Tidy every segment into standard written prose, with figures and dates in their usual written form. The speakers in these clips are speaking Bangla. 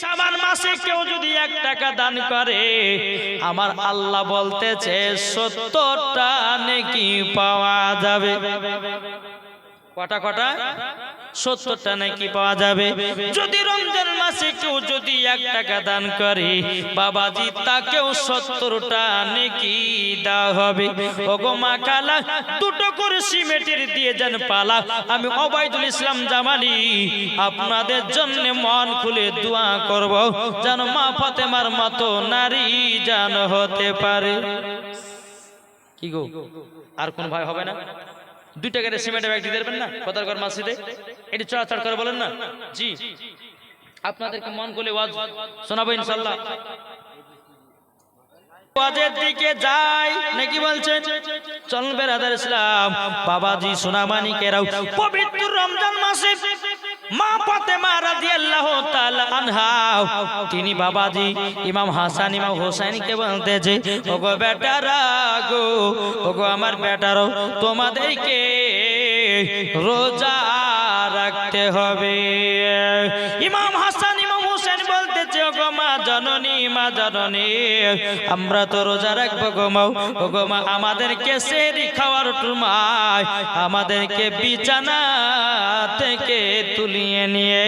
শাবান মাসে কেউ যদি 1 টাকা দান করে আমার আল্লাহ বলতেছে 70টা নেকি পাওয়া যাবে। কটা 70টা নেকি পাওয়া যাবে। যদি রমজান মাসে কেউ যদি 1 টাকা দান করে বাবাজি তাকেও 70টা নেকি দেওয়া হবে। ওগো মা কালা দুটো করে সিমেন্টের দিয়ে যান পালা। আমি ওবাইদুল ইসলাম জামালি আপনাদের জন্য মন খুলে দোয়া করব যেন মা ফাতেমার মতো নারী জান হতে পারে। কি গো আর কোন ভাই হবে না? 2 টাকার সিমেন্টের ব্যাগ দিয়ে দেবেন না কতারগড় মসজিদে? এটি চড়াচড় করে বলেন না। জি আপনাদেরকে মন খুলে ওয়াজ শোনাবো ইনশাআল্লাহ। ওয়াজের দিকে যাই নাকি বলছেন? চলুন বেরাদার ইসলাম বাবাজি সোনামানিকেরাও পবিত্র রমজান মাসে মা ফাতেমা রাদিয়াল্লাহু তাআলা আনহা তিনি বাবাজি ইমাম হাসান ইমাম হোসেনকে বলতেছে ওগো বেটারা গো, ওগো আমার বেটারো তোমাদেরকে রোজা রাখতে হবে। ইমাম হাসান ইমাম হোসেন বলতেছে ওগো মা জননী আমরা তো রোজা রাখবো গো মা। ওগো মা আমাদেরকে সেহরি খাওয়ার সময় আমাদেরকে বিছানা থেকে তুলিয়ে নিয়ে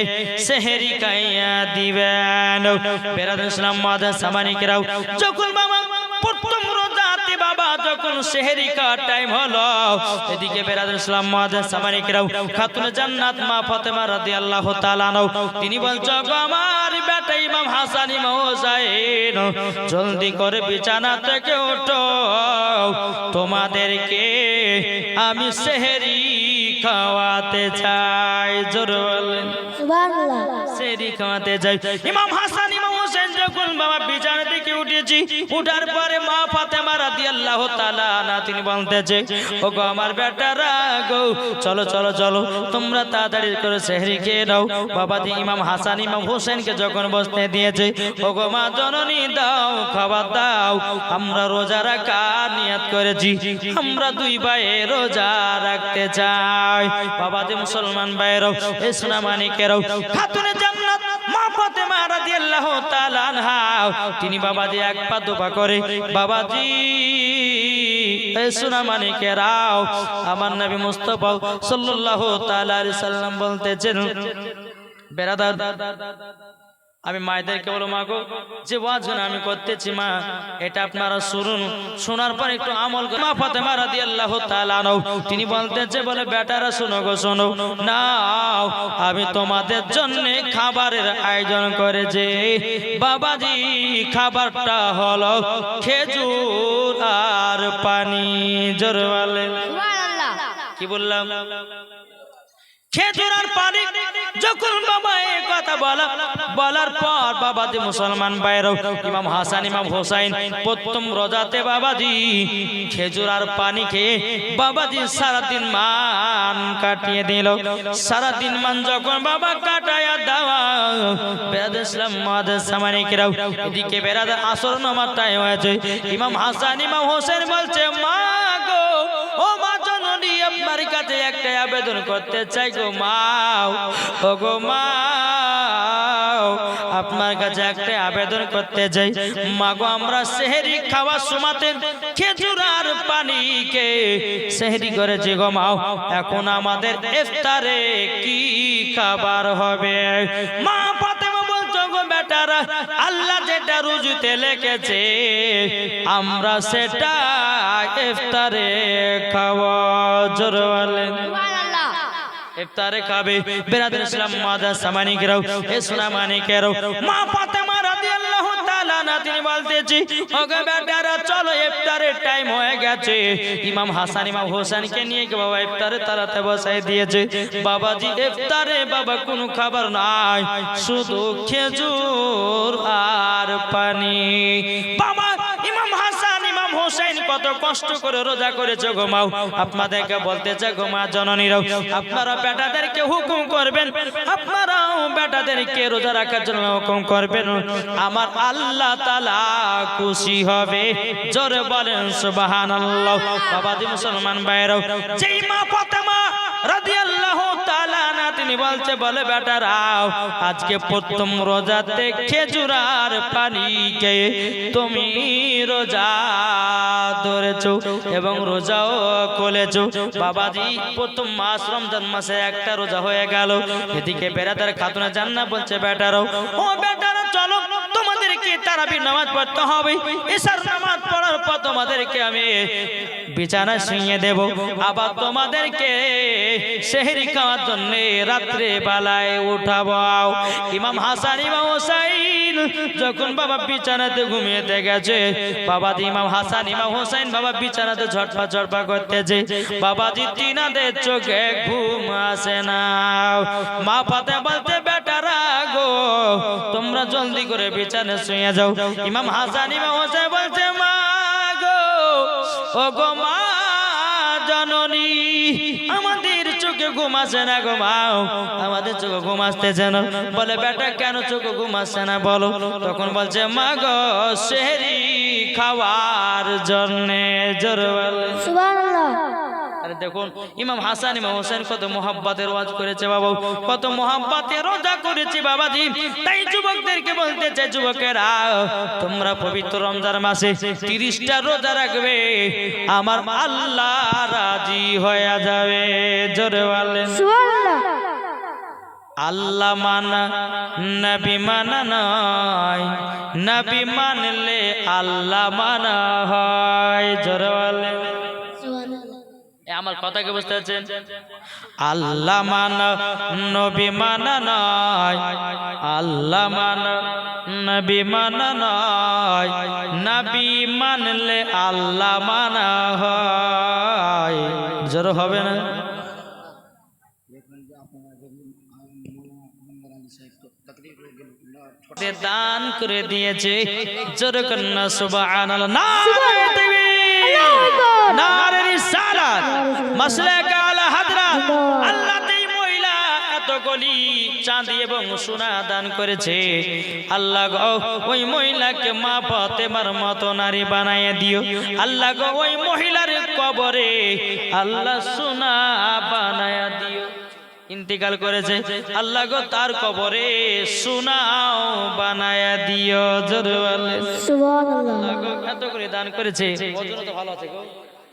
সেহরি খাইয়া দিবেন। বেরাদুল ইসলাম মাদার সামানিকেরাও যখন বাবা প্রথম রোজাতে বাবা যখন সেহরি খাওয়ার টাইম হলো এদিকে বেরাদুল ইসলাম মাদার সামানিকেরাও খাতুনে জান্নাত মা ফাতেমা রাদিয়াল্লাহু তাআলা তিনি বলছো গো আমার বেটা ইমাম হাসান ইমাম হোসেন জলদি করে বিছানা থেকে ওঠো, তোমাদেরকে আমি সেহরি খাওয়াতে চাই। জোরে বলেন সুবহানাল্লাহ। সেহরি খাওয়াতে চাই। ইমাম হাসান ইমাম হোসেন যখন বাবা বিছানা থেকে উঠেছি উঠার পরে মা ফাতেমা রাদিয়াল্লাহু তাআলা আনহা তিনি বলতেছে ওগো আমার বেটারা গো চলো চলো চলো তোমরা তাড়াতাড়ি করে সেহরি খেয়ে নাও। বাবাজি ইমাম হাসান ইমাম হোসেনকে যখন বসতে দিয়েছে ওগো মা জননী দাও খাবার দাও, আমরা রোজা রাখার নিয়ত করেছি, আমরা 2 ভাই রোজা রাখতে চাই। বাবাজি মুসলমান ভাইরাও এই সোনামানিকেরাও খাতুনে জান্নাত মা ফাতেমা রাদিয়াল্লাহু তাআলা আনহা তিনি বাবাজি 1 পা 2 পা করে বাবাজি এই সোনামানিকেরাও আমার নবী মুস্তাফা সাল্লাল্লাহু তাআলা আলাইহি সাল্লাম বলতেছেন বেরাদার আমি মায়েদেরকে বলো মা গো যে ওয়াজগুলো আমি করতেছি মা এটা আপনারা শুনুন, শোনার পর একটু আমল করুন। মা ফাতেমা রাদিয়াল্লাহু তাআলা তিনি বলতেছে বলে বেটারা শোনো গো শোনো নাও আমি তোমাদের জন্য খাবারের আয়োজন করেছি। বাবাজি খাবারটা হলো খেজুর আর পানি। জোরে বলেন সুবহানাল্লাহ। কি বললাম? খেজুর আর পানি। যখন বাবা এই কথা বলার পর বাবাজি মুসলমান ভাইরাও ইমাম হাসান ইমাম হোসেন প্রথম রোজাতে বাবাজি খেজুর আর পানি খেয়ে বাবাজি সারাদিন মান কাটিয়ে দিল। সারাদিন মান যখন বাবা কাটায়া দেওয়া বেরাদার ইসলাম মাদার সামানিকেরাও এদিকে বেরাদার আসর নামাজ টাইম হয়েছে। ইমাম হাসান ইমাম হোসেন বলছে মা গো ও মা জননী আপনার কাছে একটা আবেদন করতে চাই গো মা। ও গো মা আপনার কাছে একটা আবেদন করতে চাই মা গো আমরা সেহরি খাওয়ার সময়তে খেজুর আর পানিকে সেহরি করেছি গো মা, এখন আমাদের ইফতারে কি খাবার হবে? মা ফাতেমা বলছো গো বেটারা আল্লাহ যেটা রুজুতে লিখেছে আমরা সেটা ইফতারে খাওয়া। জোরে বলেন সুবহানাল্লাহ। ইফতারে খাবে বেরাদার ইসলাম মাদার সামানিকেরাও এ সোনামানিকেরাও মা ফাতেমা রাদিয়াল্লাহু তাআলা আনহা তিনি বলতেছি ওগো বেটারা চলো ইফতারের টাইম হয়ে গেছে। ইমাম হাসান ইমাম হোসেনকে নিয়ে গিয়ে বাবা ইফতারে তারাতে বসাই দিয়েছে। বাবাজি ইফতারে বাবা কোনো খাবার নাই, শুধু খেজুর আর পানি। বাবা ইমাম হাসান ইমাম হোসেন কত কষ্ট করে রোজা করেছে গো মা। আপনাদেরকে বলতেছে গো মা জননীরাও আপনারা বেটাদেরকে হুকুম করবেন, আপনারাও বেটাদেরকে রোজা রাখার জন্য হুকুম করবেন, আমার আল্লাহ তাআলা খুশি হবে। জোরে বলেন সুবহানাল্লাহ। বাবাজি মুসলমান ভাইরাও যেই মা ফাতেমা রাদিয়াল্লাহু তাআলা আনহা তিনি বলে বেটারাও আজকে প্রথম রোজাতে খেজুরার পানি খেয়ে তুমি রোজা ধরেছো এবং রোজাও খুলেছো। বাবাজি প্রথম মাস রমজান মাসে একটা রোজা হয়ে গেল। এদিকে বেরাদার খাতুনে জান্নাত বলছে বেটারাও, ও বেটারা চলো তোমাদেরকে তারাবি নামাজ পড়তে হবে। এশার নামাজ পড়ার পর তোমাদেরকে আমি বিছানা শুইয়ে দেব, আবার তোমাদেরকে সেহরি খাওয়ার জন্য রাত্রে বেলায় উঠাবো। ইমাম হাসান ইমাম হোসাইন যখন বাবা বিছানাতে ঘুমিয়েতে গেছে, বাবাজি ইমাম হাসান ইমাম হোসাইন বাবা বিছানাতে ঝটপা ঝটপা করতেছে। বাবাজি তিনাদের চোখে ঘুম আসে না। মা ফাতে বলতে বেটারা গো তোমরা জলদি করে বিছানায় শুয়ে যাও। ইমাম হাসান ইমাম হোসাইন বলছে মা গো ও গো মা জননী আমাদের চোখে ঘুম আসে না গো মা, আমাদের চোখে ঘুম আসতেছে না। বলে বেটা কেন চোখে ঘুম আসছে না বলো? তখন বলছে মা গো সেহরি খাওয়ার জন্যে। জোরে বলে সুবহানাল্লাহ। আরে দেখুন ইমাম হাসান ইমাম হোসেন কত মোহাব্বতের ওয়াজ করেছে বাবা, কত মোহাব্বতের রোজা করেছে বাবাজি। তাই যুবকদেরকে বলতে চাই যুবকেরা তোমরা পবিত্র রমজান মাসে 30টা রোজা রাখবে, আমার আল্লাহ রাজি হয়ে যাবে। জোরে বলেন সুবহানাল্লাহ। আল্লাহ মানা নবী মানা নয়, নবী মানলে আল্লাহ মানা হয়। জোরে বলেন আমার কথা কি বুঝতে পারছেন? আল্লাহ মানা নবী মানা নয়, আল্লাহ মানা নবী মানা নয়, নবী মানলে আল্লাহ মানা হয়। জোর হবে না? দান করে দিয়েছে। জোর কন্যা সুবহানাল্লাহ। নারে তাকবীর, নারে রিসালাত, মাসলাক আলা হাদরাত। আল্লাহ এই মহিলা এত গলি চাঁদি এবং সোনা দান করেছে। আল্লাহ গো ওই মহিলাকে মা ফাতেমার মতো নারী বানায় দিও। আল্লাহ গো ওই মহিলার কবরে আল্লাহ সোনা বানায় দিও। ইন্তিকাল করেছে, আল্লাহ গো তার কবরে সোনাও বানায়া দিও। জোরে বলেন সুবহানাল্লাহ। আল্লাহ গো এত করে দান করেছে, ওজনে তো ভালো আছে গো।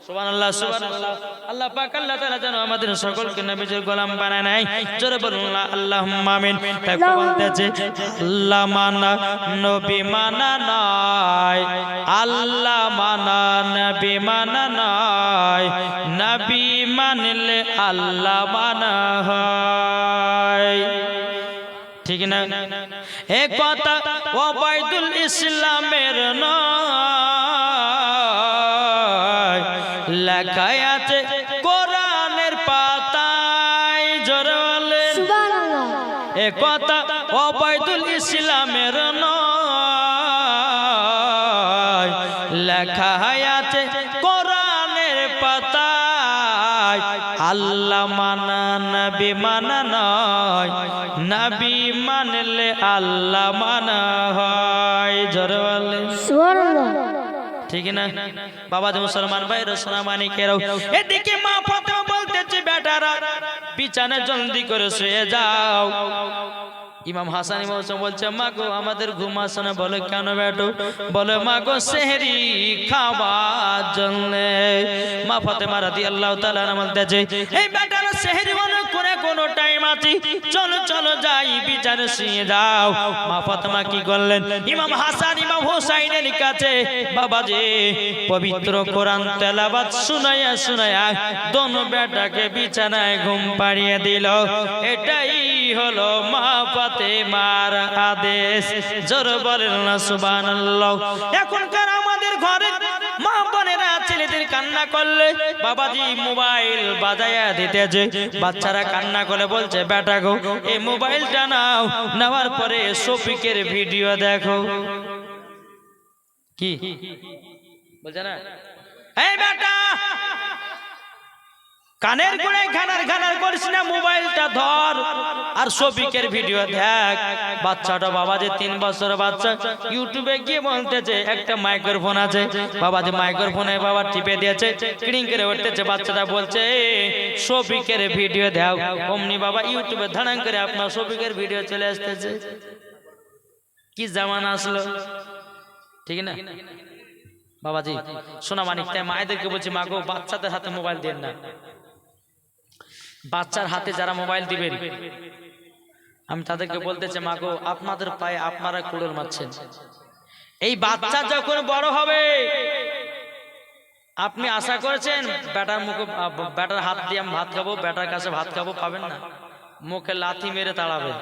সুবহানাল্লাহ সুবহানাল্লাহ। আল্লাহ পাক আল্লাহ তাআলা যেন আমাদের সকলকে নবীর গোলাম বানায় নাই। জোরে বলুন আল্লাহুম্মা আমিন। তাই বলতেছে আল্লাহ মানা নবী মানা নয়, আল্লাহ মানা নবী মানা নয়, নবী মানলে আল্লাহ মানা হয়। ঠিক না? এ কথা ওবাইদুল ইসলামের নয়, লেখা আছে কোরআনের পাতায়। জোরে বলে সুবহানাল্লাহ। এ কথা ওবাইদুল ইসলামের নয়, লেখা আছে কোরআনের পাতায়। আল্লাহ মানা নবী মানা নয়, নবী মানলে আল্লাহ মানা হয়। জোরে বলে সুবহানাল্লাহ। ঠিক না বাবা? মুসলমান ভাই রসনা মানিকেরাও এদিকে মা ফাতেমা বলতেছে বেটারা বিছানা জলদি করে শুয়ে যাও। ইমাম হাসান ইমাম হোসেন বলছে মা গো আমাদের ঘুম আসে না। বলে কেন বেটো? বলে মা গো সেহরি খাওয়ার জন্য। মা ফাতেমা রাদিয়াল্লাহু তাআলা বলতেছে এই বেটারা সেহরি অনেক করে কোনো টাইম আছে, চলো চলো যাই বিছানা শুয়ে যাও। মা ফাতেমা কি করলেন? ইমাম হাসান ইমাম হোসাইনের কাছে বাবাজি পবিত্র কোরআন তেলাওয়াত শুনায়া শুনায়া দোনো বেটাকে বিছানায় ঘুম পাড়িয়ে দিল। এটাই হলো মা ফাতেমার আদেশ। জোরে বলেন না সুবহানাল্লাহ। এখনকার আমাদের ঘরে মা বোনেরা ছেলেদের কান্না করলে বাবাজি মোবাইল বাজায়া দিতেছে। বাচ্চারা কান্না করে বলছে বেটা গো এই মোবাইলটা নাও, নেওয়ার পরে শফিকের ভিডিও দেখো। কি বলছে না? এই বেটা কানের গুড়ে ঘানার ঘানার করিস না, মোবাইলটা ধর আর শফিকের ভিডিও দেখ। বাচ্চাটা বাবাজি 3 বছরের বাচ্চা ইউটিউবে গিয়ে বলতেছে একটা মাইক্রোফোন আছে, বাবাজি মাইক্রোফোনে বাবা টিপে দিয়েছে, ক্রিং করে উঠতেছে, বাচ্চাটা বলছে শফিকের ভিডিও দাও। অমনি বাবা ইউটিউবে ধারাং করে আপনার শফিকের ভিডিও চলে আসতেছে। কি জামানা আসলো, ঠিক না বাবাজি? সোনা মানিক, তাই মায়েদেরকে বলছি মা গো বাচ্চাদের হাতে মোবাইল দেন না। বাচ্চার হাতে যারা মোবাইল দিবেন আমি তাদেরকে বলতেছি মা গো আপনাদের পায়ে আপনারা কুড়োল মারছেন। এই বাচ্চা যখন বড় হবে আপনি আশা করেছেন বেটার মুখে বেটার হাত দিয়ে আমি ভাত খাবো, বেটার কাছে ভাত খাবো? পাবেন না, মুখে লাথি মেরে তাড়াবে।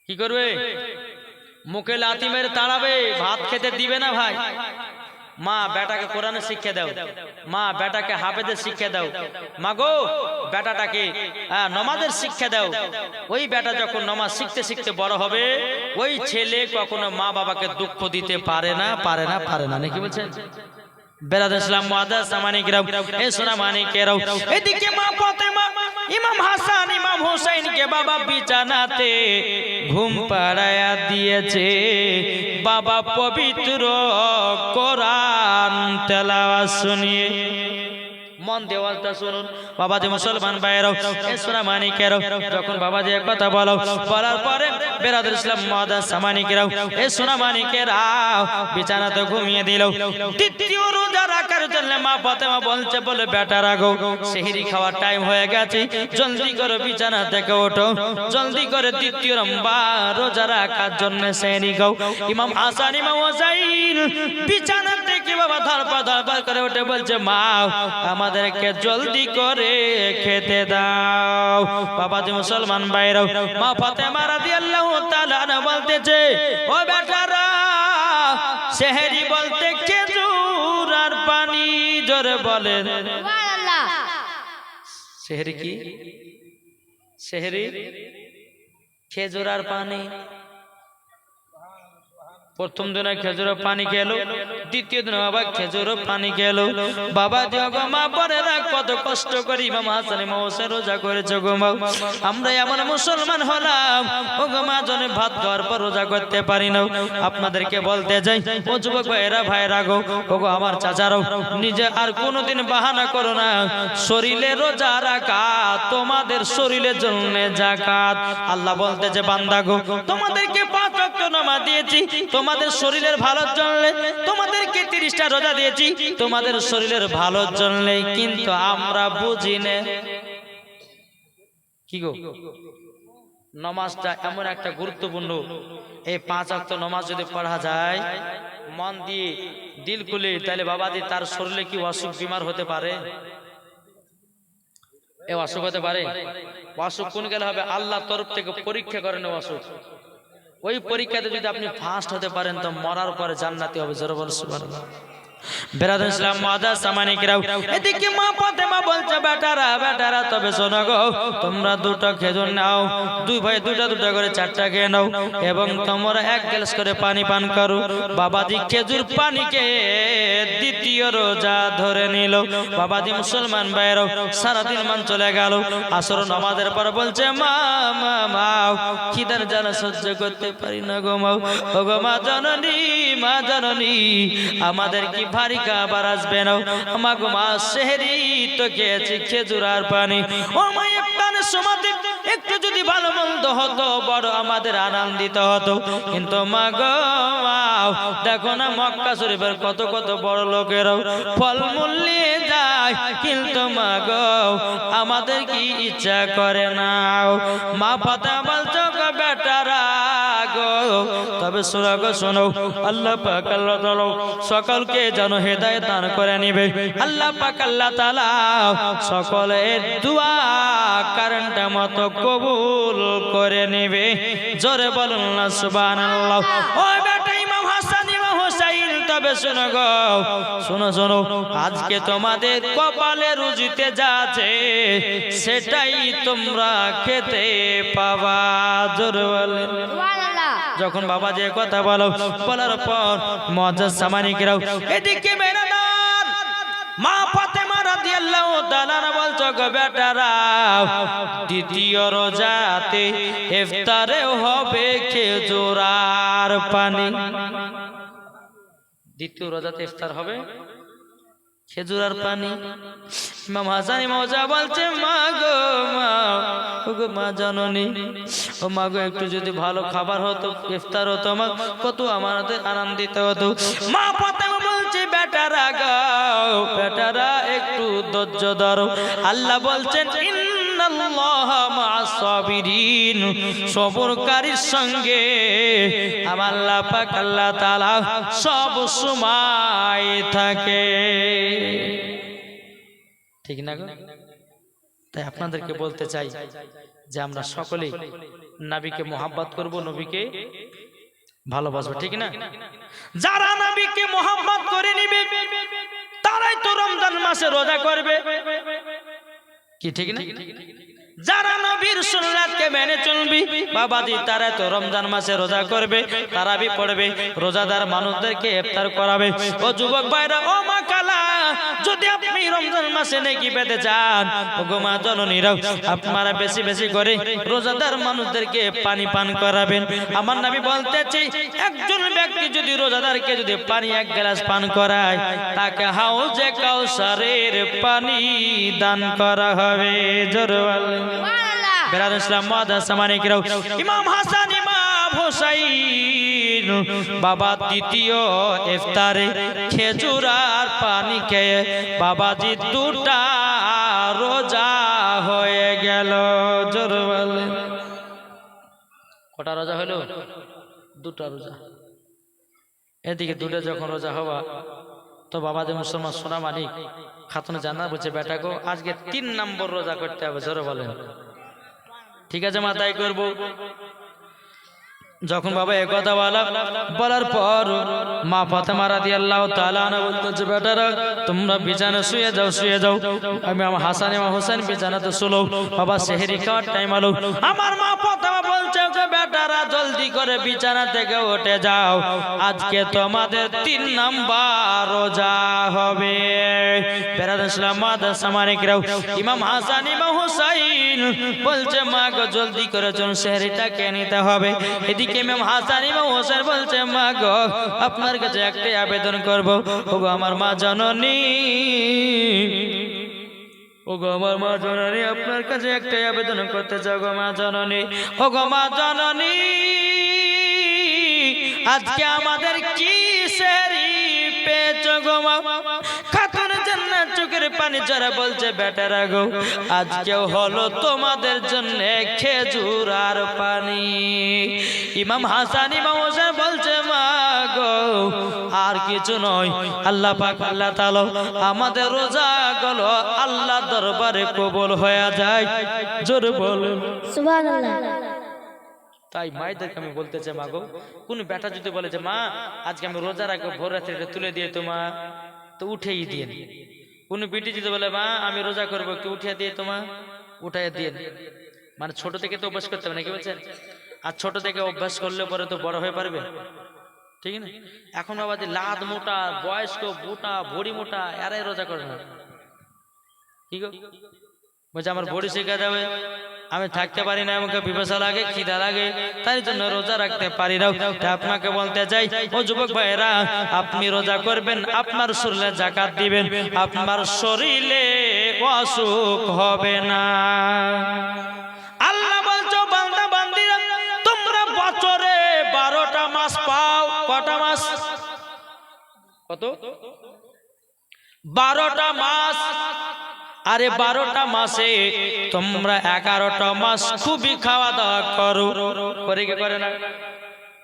কি করবে? মুখে লাথি মেরে তাড়াবে, ভাত খেতে দিবে না ভাই। মা বেটাকে কোরআনের শিক্ষা দাও, মা বেটাকে হাফেজের শিক্ষা দাও, মা গো বেটাটাকে নামাজের শিক্ষা দাও। ওই বেটা যখন নামাজ শিখতে শিখতে বড় হবে ওই ছেলে কখনো মা বাবাকে দুঃখ দিতে পারে না, পারে না, পারে না, নাকি বলছেন? বেরাদার ইসলাম মুআদ্দাস সামানিকেরাও, এই সোনা মানিকেরাও, এদিকে মা ফাতেমা ইমাম হাসান ইমাম হুসাইনকে বাবা বিছানাতে ঘুম পাড়ায়া দিয়েছে। বাবা পবিত্র কোরআন তেলাওয়াত শুনিয়ে, মন দেওয়ালটা শুনুন বাবাজি মুসলমান ভাইরাও, এই সোনা মানিকেরাও, যখন বাবাজি কথা বলো বলার পরে বেরাদার ইসলাম মুআদ্দাস সামানিকেরাও, এই সোনা মানিকেরাও বিছানাতে ঘুমিয়ে দিল। দ্বিতীয় রোজা রাখার জন্য মা ফাতেমা বলছে বলে বেটা রাগো সেহরি খাওয়ার টাইম হয়ে গেছে, জলদি করে বিছানা থেকে ওঠো, জলদি করে দ্বিতীয় রোজা রাখার জন্য সেহরি খাও। ইমাম হাসান ইমাম হুসাইন বিছানা থেকে বাবা ধরপা ধরপা করে উঠে বলছে মা আমাদেরকে জলদি করে খেতে দাও। বাবাজি মুসলমান ভাইরাও, মা ফাতেমা রাদিয়াল্লাহু তাআলা আনহা বলতেছে ও বেটারা সেহরি বলতে খেজুর আর পানি, জোরে বলেন সুবহানাল্লাহ। সেহরি কি? সেহরি খেজুর আর পানি। প্রথম দিনে খেজুর পানি খেলো, দ্বিতীয় দিনে বাবা খেজুর পানি খেলো। বাবা গো মা পরেরা কত কষ্ট করি ইমাম হাসান ইমাম হুসাইন রোজা করেছে গো মা, আমরা এমন মুসলমান হলাম ও গো মা জনে ভাত খাওয়ার পর রোজা করতে পারি না। আপনাদেরকে বলতে যাই ও যুবক ভাইরা ভাইরা গো, ও গো আমার চাচারাও, নিজে আর কোনোদিন বাহানা করো না। শরীরে রোজা রাখা তোমাদের শরীরের জন্য যাকাত। আল্লাহ বলতেছে বান্দা গো তোমাদেরকে 5 ওয়াক্ত নামাজ দিয়েছি তোমাদের শরীরের ভালোর জন্য, তোমাদেরকে 30টা রোজা দিয়েছি তোমাদের শরীরের ভালোর জন্য, কিন্তু আমরা বুঝি না। কি গো নামাজটা এমন একটা গুরুত্বপূর্ণ, এই 5 ওয়াক্ত নামাজ যদি পড়া যায় মন দিয়ে দিল খুলে, তাহলে বাবাজি তার শরীরে কি অসুখ বিমার হতে পারে? এ অসুখ হতে পারে? অসুখ কোন গেলে হবে? আল্লাহ তরফ থেকে পরীক্ষা করেন অসুখ। ওই পরীক্ষাতে যদি আপনি ফার্স্ট হতে পারেন তো মরার পরে জান্নাতি হবে। জোরে বল সুবহানাল্লাহ। বেরাদার ইসলাম মুআদ্দাস সামানিকেরাও, এদিকে মা ফাতেমা বলছে বেটারা বেটারা তবে শোনো গো তোমরা 2টা খেজুর নাও, 2 ভাই 2টা করে 4টা খেয়ে নাও এবং তোমরা 1 গ্লাস করে পানি পান করো। বাবাজি খেজুর পানিকে দ্বিতীয় রোজা ধরে নিল। বাবাজি মুসলমান ভাইরাও সারাদিন মান চলে গেল। আসর নামাজের পর বলছে মা মা মা খিদার জ্বালা সহ্য করতে পারি না গো মা, ও গো মা জননী আমাদের কি ভারী খাবার আসবে না? মা গো মা সেহরি তো খেয়েছি খেজুর আর পানি। ও মা একটানে সমাধি একটু যদি ভালো মন্দ হতো বড় আমাদের আনন্দিত হতো, কিন্তু মা গো মা দেখো না মক্কা শরীফের কত কত বড় লোকেরাও ফলমূল নিয়ে যায়, কিন্তু মা গো আমাদের কি ইচ্ছা করে না? মা ফাতেমা বলছো গো বেটারা গো তবে শোনো গো শোনো, আল্লাহ পাক আল্লাহ তাআলা সকলকে যেন হেদায়েত দান করে নিবে। আল্লাহ পাক আল্লাহ তাআলা সকলের দোয়া কারণটা মতো কবুল করে নেবে। জোরে বলুন না সুবহানাল্লাহ। ও বেটা ইমাম হাসান ইমাম হুসাইন তবে শোনো গো শোনো শোনো, আজকে তোমাদের কপালে রুজিতে যা আছে সেটাই তোমরা খেতে পাবা। জোরে বলেন সুবহানাল্লাহ। যখন বাবা যে কথা বলো বলার পর মুআদ্দাস সামানিকেরাও, এদিকে বেরাদার মা ফাতেমা রাদিয়াল্লাহু রাদিয়াল্লাহু তাআলা বলছো গো বেটারা, দ্বিতীয় রোজাতে ইফতারে হবে খেজুর আর পানি। দ্বিতীয় রোজাতে ইফতার হবে খেজুর আর পানি। ইমাম হাসান ইমাম বলছে মা গো মা, ও গো মা জননী, ও মা গো একটু যদি ভালো খাবার হতো, ইফতার হতো, মা কত আমাদের আনন্দিত হতো। মা ফাতেমা বলছে বেটারা গাও, বেটারা একটু ধৈর্য ধরো। আল্লাহ বলছেন ইন্নাল্লাহা মা'আস সাবিরিন, সবরকারীর সঙ্গে আমার আল্লাহ পাক আল্লাহ তাআলা সব সময় থাকে। ঠিক না গো? তাই আপনাদেরকে বলতে চাই যে আমরা সকলেই নবীকে মোহাব্বত করব, নবীকে ভালোবাসবো, ঠিক না? যারা নবীকে মোহাব্বত করে নিবে তারাই তো রমজান মাসে রোজা করবে, কি ঠিক না? যারা নবীর সুন্নাতকে মেনে চলবে বাবাজি, তারা তো রমজান মাসে রোজা করবে, তারাবি পড়বে, রোজাদার মানুষদেরকে ইফতার করাবে। ও যুবক ভাইরা, ও মা কালা, যদি আপনি রমজান মাসে নেকি পেতে চান, ও গো মা জননীরা, আপনারা বেশি বেশি করে রোজাদার মানুষদেরকে পানি পান করাবেন। আমার নবী বলতেছে একজন ব্যক্তি যদি রোজাদারকে যদি পানি এক গ্লাস পান করায়, তাকে হাউজে কাউসারের পানি দান করা হবে। জোরে বলেন বেরাদুল ইসলাম মুআদ্দাস সামানিকরাও, ইমাম হাসান ইমাম হুসাইন বাবা দ্বিতীয় ইফতারে খেজুর আর পানি খেয়ে বাবাজি দুটা রোজা হয়ে গেল। জোরে বলেন কটা রোজা হলো? দুটা রোজা। এদিকে দুটো যখন রোজা হওয়া, তো বাবাজি মুসলমান সোনা মানিক খাতুনে জানা বলছে বেটা গো, আজকে 3 নম্বর রোজা করতে হবে। জোরে বলেন ঠিক আছে মা, তাই করবো। যখন বাবা এই কথা বলার পর মা ফাতেমা রাদিয়াল্লাহু তাআলা আনহা বলতেছে বেটারা তোমরা বিছানায় শুয়ে যাও, শুয়ে যাও। আমি আমার হাসান এবং হোসেন বিছানাতে শুলো। বাবা সেহরি খাওয়ার টাইম হলো। আমার মা ফাতেমা বলছে ওকে বেটারা জলদি করে বিছানা থেকে উঠে যাও, আজকে তোমাদের 3 নাম্বার রোজা হবে। বেরাদুল ইসলাম মুআদ্দাস সামানিকরাও, ইমাম হাসান ইমাম হুসাইন বলছে মা গো জলদি করে চল সেহরিটা খেয়ে নিতে হবে। এদিকে ইমাম হাসান ইমাম হোসেন বলছে মা গো আপনার কাছে একটাই আবেদন করব, ওগো আমার মা জননী, ওগো আমার মা জননী, আপনার কাছে একটাই আবেদন করতে চাও গো মা জননী। ওগো মা জননী, আজকে আমাদের কি সেহরি পেয়েছো গো মা? খাতুনে জান্নাত চোখের পানি ঝরা বলছে বেটারা গো আজকে হলো তোমাদের জন্য খেজুর আর পানি। ইমাম হাসান ইমাম হোসেন বলছে মা গো আর কিছু নয়, আল্লাহ পাক আল্লাহ তাআলা আমাদের রোজাগুলো আল্লাহ দরবারে কবুল হয়ে যায়। জোরে বলেন সুবহানাল্লাহ। তাই মায়েদেরকে আমি বলতে চাই মা গো, কোন বেটা যদি বলে যে মা আজকে আমি রোজা রাখবো, ভোর রাত্রে তুলে দিয়ে তোমা, তো উঠেই দিয়ে। কোন বিটি যদি বলে মা আমি রোজা করবো, একটু উঠিয়ে দিয়ে তোমা, উঠাই দিয়ে। মানে ছোট থেকে তো অভ্যাস করতে হবে নাকি বলছেন? আর ছোট থেকে অভ্যাস করলে পরে তো বড় হয়ে পারবে, ঠিক না? এখন বাবা যে লাদ মোটা বয়স্ক মোটা ভড়ি মোটা এরাই রোজা করে না, কি গো বলছে আমার বডি শিখা যাবে, আমি থাকতে পারি না, আমাকে পিপাসা লাগে, খিদা লাগে, তাই জন্য রোজা রাখতে পারি না। আপনাকে বলতে চাই ও যুবক ভাইরা, আপনি রোজা করবেন, আপনার শরীরে যাকাত দিবেন, আপনার শরীরে অসুখ হবে না। আল্লাহ বলছো বান্দা বান্দিরা তোমরা বছরে 12টা মাস পাও। কটা মাস? কত? 12টা মাস। আরে 12টা মাসে তোমরা 11টা মাস খুবই খাওয়া দাওয়া করো, করে কি করে না?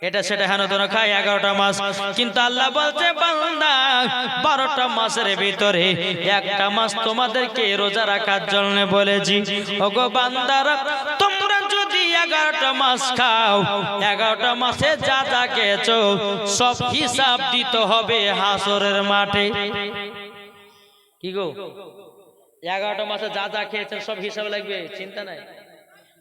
এটা সেটা হেন তেন খাই 11টা মাস, কিন্তু আল্লাহ বলছে বান্দা 12টা মাসের ভিতরে একটা মাস তোমাদেরকে রোজা রাখার জন্য বলেছি। ওগো বান্দারা তোমরা যদি 11টা মাস খাও, 11টা মাসে যা যা খেয়েছো সব হিসাব দিতে হবে হাসরের মাঠে। কি গো 11টা মাসে যা যা খেয়েছেন সব হিসাব লাগবে, চিন্তা নাই।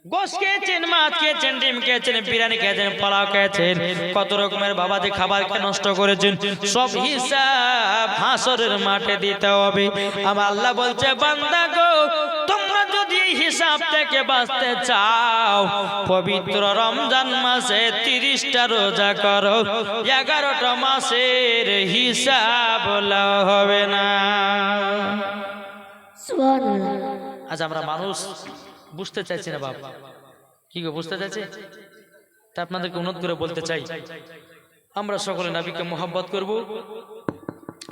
গোশ খেয়েছেন, মাছ খেয়েছেন, ডিম খেয়েছেন, বিরিয়ানি খেয়েছেন, পোলাও খেয়েছেন, কত রকমের বাবাজি খাবারকে নষ্ট করেছেন, সব হিসাব হাসরের মাঠে দিতে হবে। আমার আল্লাহ বলছে বান্দা গো, তোমরা যদি এই হিসাব থেকে বাঁচতে চাও, পবিত্র রমজান মাসে 30টা রোজা করো, 11টা মাসের হিসাব হবে না। আজ আমরা মানুষ বুঝতে চাইছি না বাবা, কি গো বুঝতে চাইছে? তা আপনাদেরকে অনুরোধ করে বলতে চাই, আমরা সকলে নবীকে মোহাব্বত করব,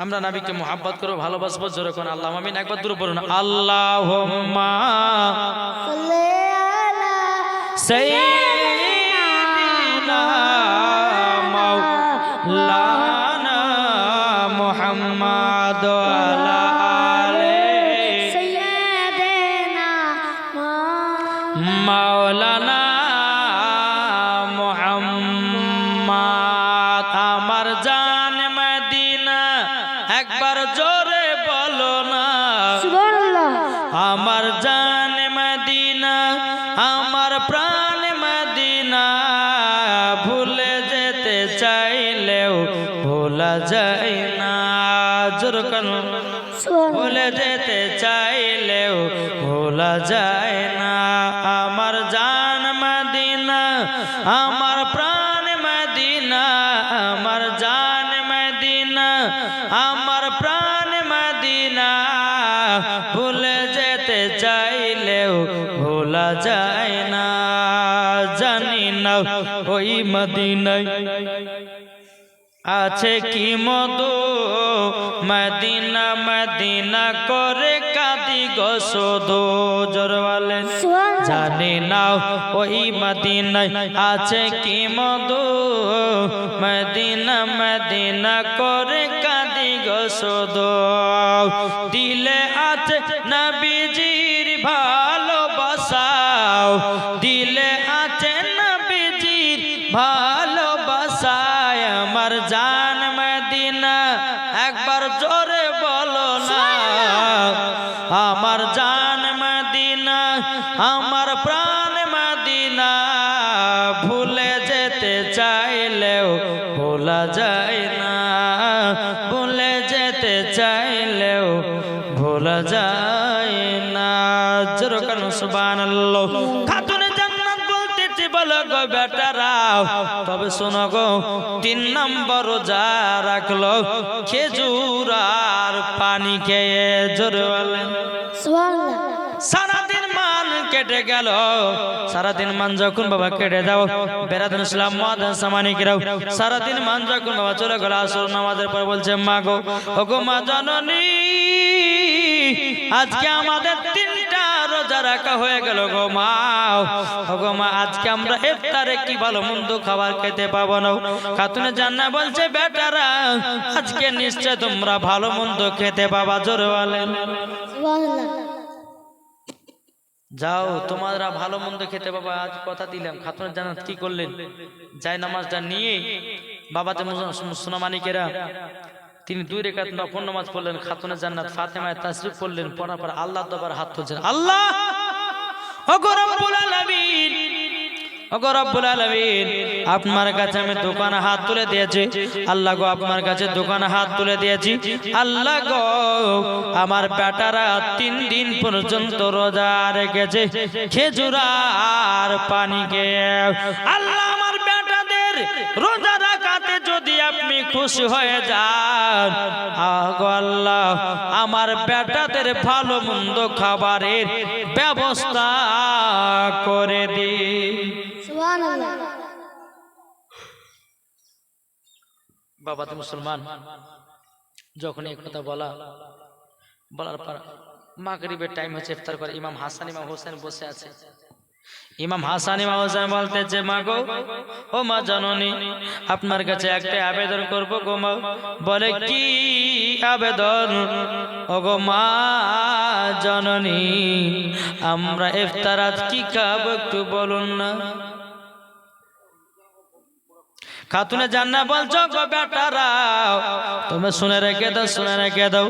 আমরা নবীকে মোহাব্বত করব, ভালোবাসবো। জোরে কোন আল্লাহ আমিন, একবার দূরে বলুন আল্লাহুম্মা সাইয়্যিদিনা মাওলানা মুহাম্মদ আলা মাওলানা মুহাম্মদ। আমার জান মদিনা, একবার জোরে বলো না সুবহানাল্লাহ। আমার জান মদিনা, আমার প্রাণ মদিনা, ভুলে যেতে চাইলেও ভোলা যায় না। জোরে বলো ভুলে যেতে চাইলেও ভোলা যায় না। আমার জান মদিনা, আমার প্রাণ মদিনা, আমার জান মদিনা, আমার প্রাণ মদিনা, ভুলে যেতে চাইলেও ভোলা যায় না। জানি না ওই মদিনায় আছে কি মধু, মদিনা মদিনা করে কাঁদি গো শুধু। জোরে বলেন জানি না ওই মদিনায় আছে কি মধু, মদিনা মদিনা করে কাঁদি গো শুধু। দিলে আছে নবীজির ভালোবাসা, দিলে আছে নবীজির ভালোবাসা। আমার জান মদিনা, একবার জোরে বলো না। আমার জান মদিনা, আমার প্রাণ মদিনা, ভুলে যেতে চাইলেও ভোলা যায় না, ভুলে যেতে চাইলেও ভোলা যায় না। জোরে কান সুবহানাল্লাহ। খাতুনে জান্নাত বলতেছি বলো গো বেটারাও, তবে শোনো গো 3 নম্বর রোজা রাখলো খেজুর আর পানি খেয়ে। জোরে বলেন সুবহানাল্লাহ। সারাদিন মান কেটে গেল, সারাদিন মান যখন বাবা কেটে দাও, বেরাদুল ইসলাম মুআদ্দিন সামানিকরাও, সারাদিন মান যখন বাবা চলে গেল, আসর নামাজের পর বলছে মা গো, ওগো মা জননী, আজকে আমাদের 3টা রোজা রাখা হয়ে গেল গো মা। ওগো মা, আজকে আমরা ইফতারে কি ভালো মন্দ খাবার খেতে পাবো না। খাতুনে জান্নাত বলছে বেটারা, আজকে নিশ্চয় তোমরা ভালো মন্দ খেতে পাবা। জোরে বলেন সুবহানাল্লাহ। যাও তোমরা ভালো মন্দ খেতে পাবা, আজ কথা দিলাম। খাতুনে জান্নাত কি করলেন, যায় নামাজটা নিয়ে বাবাতে সোনামানিকেরা তিনি 2 রাকাত নফল নামাজ পড়লেন। খাতুনে জান্নাত ফাতেমায় তাশরিফ পড়লেন, পড়ার পর আল্লাহ দরবারে হাত তুলছেন, আল্লাহ ওগো রব্বুল আলামিন, ওগো রব্বুল আলামিন, আপনার কাছে আমি দোকানে হাত তুলে দিয়েছি। আল্লাহ গো, আপনার কাছে দোকানে হাত তুলে দিয়েছি। আল্লাহ গো, আমার বেটারা 3 দিন পর্যন্ত রোজা রেখেছে খেজুর আর পানি খেয়ে। আল্লাহ, আমার বেটাদের রোজা রাখাতে যদি আপনি খুশি হয়ে যান, আগো আল্লাহ, আমার বেটাদের ভালো মন্দ খাবারের ব্যবস্থা করে দিন। সুবহানাল্লাহ। বাবা তো মুসলমান, যখন এই কথা বলার পর মাগরিবের টাইম হচ্ছে, ইফতার করে ইমাম হাসান ইমাম হোসেন বসে আছে। ইমাম হাসান ইমাম হোসেন বলতেছে মা গো, ও মা জননী, আপনার কাছে একটা আবেদন করব গো মা। বলে কি আবেদন? ও গো মা জননী, আমরা ইফতার আজ কি খাবো একটু বলুন না। খাতুনে জান্নাত বলছো গো বেটারা তুমি শুনে রেখে দাও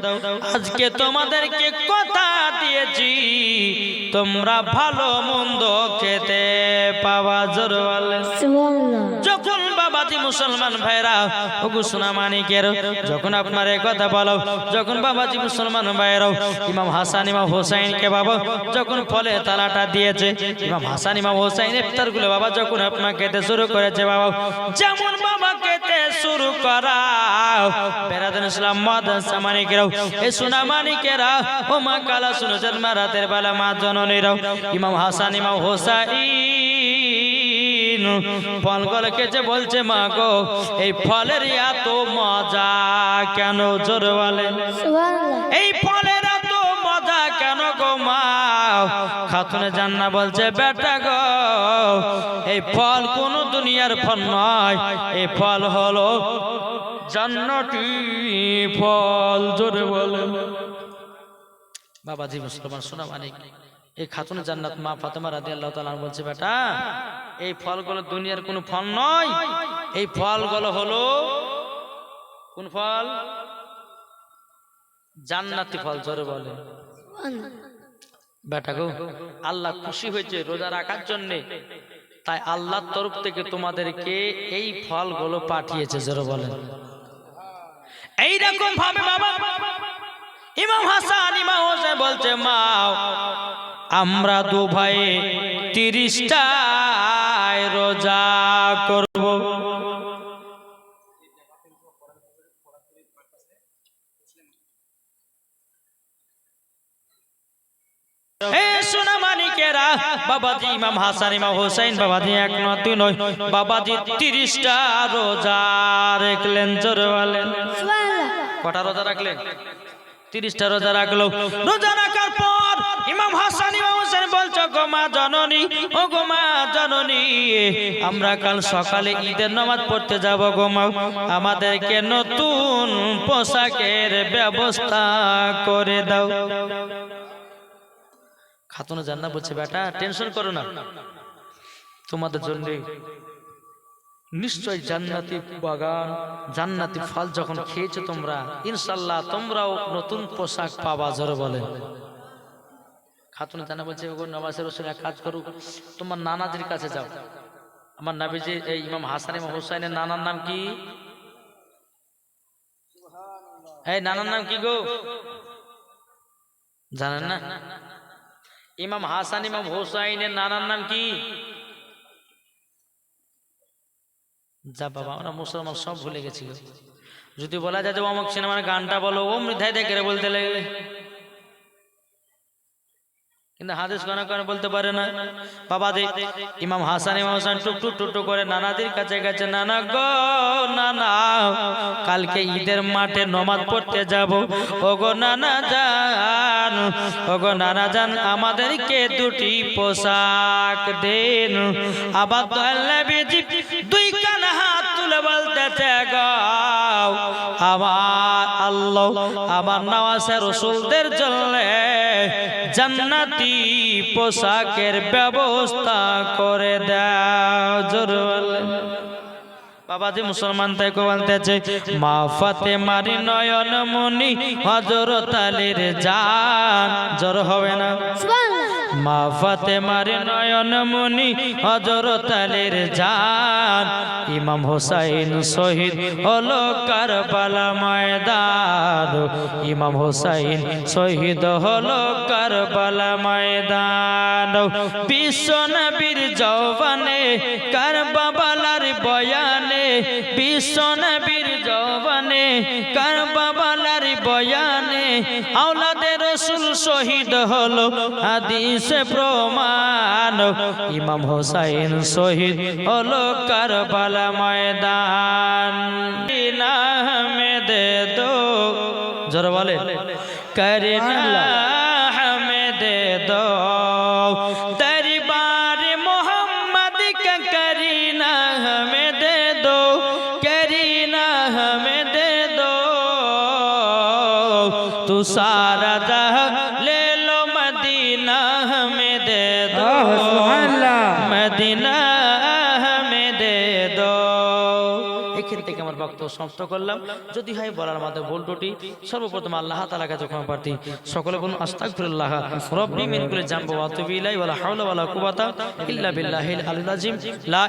আজকে তোমাদেরকে কথা দিয়েছি তোমরা ভালো মন্দ খেতে পাওয়া জোর বলে যখন বাবাজি মুসলমান ভাইরা ওগো সোনা মানিকের যখন আপনার এই কথা বলো যখন বাবাজি মুসলমান ভাইরাও ইমাম হাসান ইমাম হোসাইনকে বাবা যখন ফলে তালাটা দিয়েছে ইমাম হাসান ইমাম হোসাইন ইফতারগুলো বাবা যখন আপনাকে খেতে শুরু করেছে বাবা যেমন বাবা খেতে শুরু করা বেরাদান ইসলাম মাদ্রাসা মানিকেরাও এই সোনা মানিকেরা ও মা কালা শুনেছেন মা রাতের বেলা মা জননীরাও ইমাম হাসান ইমাম হোসাইন ফলগুলো কেটে বলছে মা গো এই ফলের এত মজা কেন জোর বলে এই ফলের এত মজা কেন গো মা খাতুনে জান্নাত বলছে বেটা গো এই ফল কোন দুনিয়ার ফল নয় এই ফল হলো জান্নাতি ফল জোরে বলে বাবাজি মুসলমান সোনা মানিক এই খাতুনে জান্নাত মা ফাতেমা রাদিয়াল্লাহু তাআলা বলছে বেটা এই ফলগুলো দুনিয়ার কোনো ফল নয় এই ফলগুলো হলো কোন ফল জান্নাতি ফল জোরে বলে বেটা গো আল্লাহ খুশি হয়েছে রোজা রাখার জন্য তাই আল্লাহর তরফ থেকে তোমাদেরকে এই ফলগুলো পাঠিয়েছে জোরে বলেন এইরকম ভাবে বাবা ইমাম হাসান ইমাম হোসেন বলছে মা আমরা দু ভাই 30টায় রোজা করব সোনা মানিকেরা বাবাজি ইমাম হাসান ইমাম হোসেন বাবাজি এক নয় দুই নয় বাবাজি 30টা রোজা রাখলেন জোরে বলেন কটা রোজা রাখলেন 30টা রোজা রাখলো রোজা রাখার পর ইমাম হাসান ইমাম হোসেন বলছো গো মা জননী ও গো মা জননী আমরা কাল সকালে ঈদের নামাজ পড়তে যাব গো মা আমাদেরকে নতুন পোশাকের ব্যবস্থা করে দাও খাতুনে জান্নাত বলছে বেটা টেনশন করো না তোমাদের জন্য নিশ্চয় জান্নাতি বাগান জান্নাতি ফল যখন খেয়েছো তোমরা ইনশাআল্লাহ তোমরাও নতুন পোশাক পাবা জোরে বলেন খাতুনে জান্নাত বলছে ওগো নওয়াজের হোসেন এক কাজ করো তোমার নানাজির কাছে যাও আমার নবীজি এই ইমাম হাসান ইমাম হোসেনের নানার নাম কি এই নানার নাম কি গো জানেন না ইমাম হাসান ইমাম হোসাইনের নানার নাম কি যা বাবা আমরা মুসলমান সব ভুলে গেছি যদি বলা যায় যে অমুক সিনেমার গানটা বলো ও মৃধায় দেখে বলতে লাগে কিন্তু হাদিস কোন কোন বলতে পারে না বাবা দে ইমাম হাসান ইমাম হোসেন টুক টুক টুক টুক করে নানাদের কাছে গেছে নানা গো নানা কালকে ঈদের মাঠে নামাজ পড়তে যাব ওগো নানা জান ওগো নানা জান আমাদেরকে দুটি পোশাক দেন আবার নবীজি দুই কান হাত তুলে বলতেছে গো আমার আল্লাহ আমার নওয়াজে রাসূলদের জন্য জান্নাতি পোশাকের ব্যবস্থা করে দাও জোরে বলেন বাবাজি মুসলমান তাই কো বলতেছে মা ফাতেমার নয়ন মনি হযরত আলীর জান জোর হবে না সুবহানাল্লাহ মা ফাতেমার নয়ন মনি হযরত আলীর জান ইমাম হোসেন শহীদ হলো কারবালা ময়দান ইমাম হোসেন শহীদ হলো কারবালা ময়দান বিশ্ব নবীর জওয়ানে কারবালার বয়ানে বিশ্ব নবীর জওয়ানে কারবালার বয়ানে আওলাদে রাসূল শহীদ হলো হাদিসে প্রমাণ ইমাম হোসেন শহীদ হলো কারবালা ময়দান নামে দে দো জোরে বলে করিনা হমে দে দো দরবার মোহাম্মদ কা করিনা হমে দে দো করিনা হমে দে দো তু সারা जहां ले लो मदीना हमें दे दो मदीना हमें दे दो এখান থেকে আমার বক্তব্য সমাপ্ত করলাম। যদি হয় বলার মাধ্যমে ভুল ত্রুটি সর্বপ্রথম আল্লাহ তাআলার কাছে ক্ষমা প্রার্থী। সকলে বলুন আস্তাগফিরুল্লাহ রব্বি মিন কুল্লি যামবি ওয়া আতুবু ইলাইহি ওয়া লা হাওলা ওয়া লা কুওয়াতা ইল্লা বিল্লাহিল আলিয়্যিল আযীম। লা